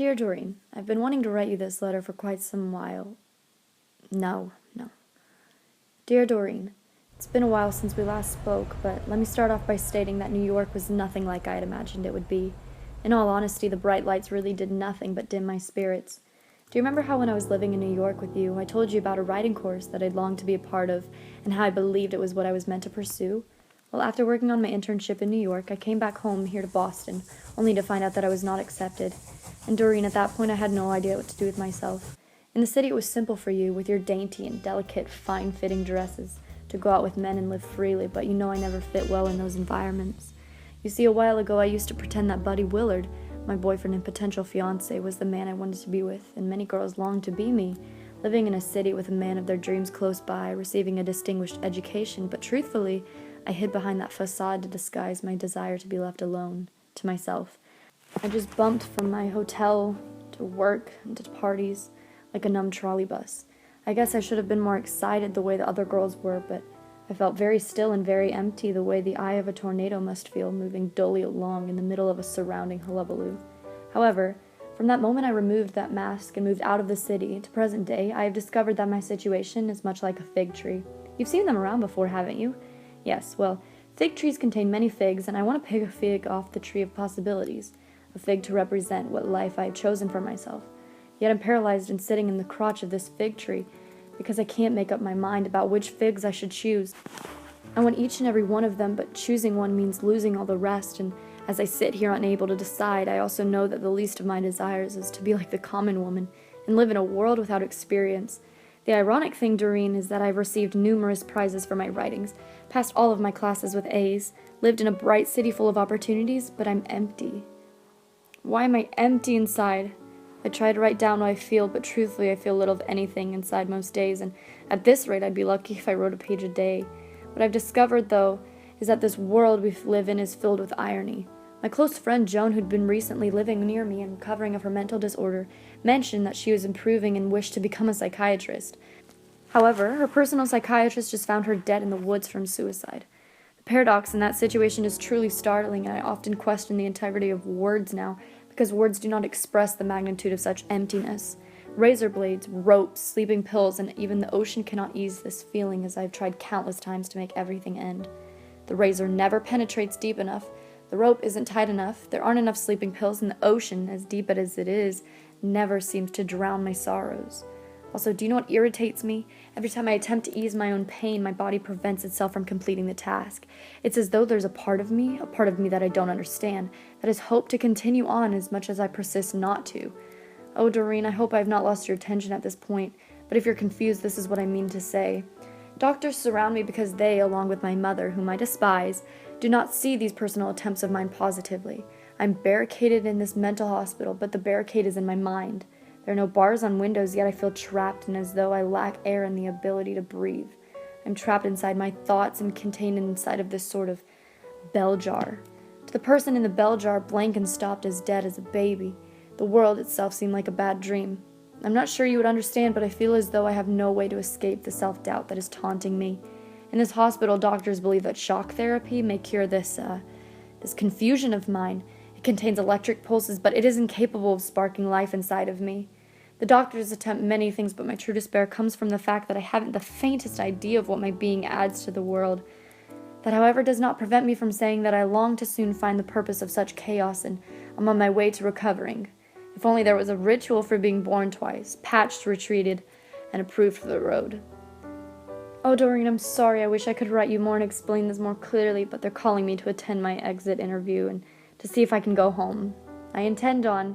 Dear Doreen, I've been wanting to write you this letter for quite some while. No. Dear Doreen, it's been a while since we last spoke, but let me start off by stating that New York was nothing like I had imagined it would be. In all honesty, the bright lights really did nothing but dim my spirits. Do you remember how when I was living in New York with you, I told you about a writing course that I'd longed to be a part of, and how I believed it was what I was meant to pursue? Well, after working on my internship in New York, I came back home here to Boston, only to find out that I was not accepted. And Doreen, at that point I had no idea what to do with myself. In the city it was simple for you, with your dainty and delicate, fine-fitting dresses, to go out with men and live freely, but you know I never fit well in those environments. You see, a while ago I used to pretend that Buddy Willard, my boyfriend and potential fiancé, was the man I wanted to be with, and many girls longed to be me, living in a city with a man of their dreams close by, receiving a distinguished education, but truthfully, I hid behind that facade to disguise my desire to be left alone, to myself. I just bumped from my hotel to work and to parties like a numb trolley bus. I guess I should have been more excited the way the other girls were, but I felt very still and very empty, the way the eye of a tornado must feel, moving dully along in the middle of a surrounding hullabaloo. However, from that moment I removed that mask and moved out of the city. To present day, I have discovered that my situation is much like a fig tree. You've seen them around before, haven't you? Yes, well, fig trees contain many figs, and I want to pick a fig off the tree of possibilities, a fig to represent what life I have chosen for myself. Yet I'm paralyzed and sitting in the crotch of this fig tree, because I can't make up my mind about which figs I should choose. I want each and every one of them, but choosing one means losing all the rest, and as I sit here unable to decide, I also know that the least of my desires is to be like the common woman and live in a world without experience. The ironic thing, Doreen, is that I've received numerous prizes for my writings, passed all of my classes with A's, lived in a bright city full of opportunities, but I'm empty. Why am I empty inside? I try to write down what I feel, but truthfully I feel little of anything inside most days, and at this rate I'd be lucky if I wrote a page a day. What I've discovered, though, is that this world we live in is filled with irony. My close friend Joan, who'd been recently living near me and recovering of her mental disorder, mentioned that she was improving and wished to become a psychiatrist. However, her personal psychiatrist just found her dead in the woods from suicide. The paradox in that situation is truly startling, and I often question the integrity of words now, because words do not express the magnitude of such emptiness. Razor blades, ropes, sleeping pills, and even the ocean cannot ease this feeling, as I've tried countless times to make everything end. The razor never penetrates deep enough, the rope isn't tight enough, there aren't enough sleeping pills, and the ocean, as deep as it is, never seems to drown my sorrows. Also, do you know what irritates me? Every time I attempt to ease my own pain, my body prevents itself from completing the task. It's as though there's a part of me that I don't understand, that has hoped to continue on as much as I persist not to. Oh, Doreen, I hope I have not lost your attention at this point, but if you're confused, this is what I mean to say. Doctors surround me because they, along with my mother, whom I despise, do not see these personal attempts of mine positively. I'm barricaded in this mental hospital, but the barricade is in my mind. There are no bars on windows, yet I feel trapped and as though I lack air and the ability to breathe. I'm trapped inside my thoughts and contained inside of this sort of bell jar. To the person in the bell jar, blank and stopped as dead as a baby, the world itself seemed like a bad dream. I'm not sure you would understand, but I feel as though I have no way to escape the self-doubt that is taunting me. In this hospital, doctors believe that shock therapy may cure this confusion of mine. It contains electric pulses, but it is incapable of sparking life inside of me. The doctors attempt many things, but my true despair comes from the fact that I haven't the faintest idea of what my being adds to the world. That, however, does not prevent me from saying that I long to soon find the purpose of such chaos, and I'm on my way to recovering. If only there was a ritual for being born twice, patched, retreated, and approved for the road. Oh, Doreen, I'm sorry. I wish I could write you more and explain this more clearly, but they're calling me to attend my exit interview and to see if I can go home. I intend on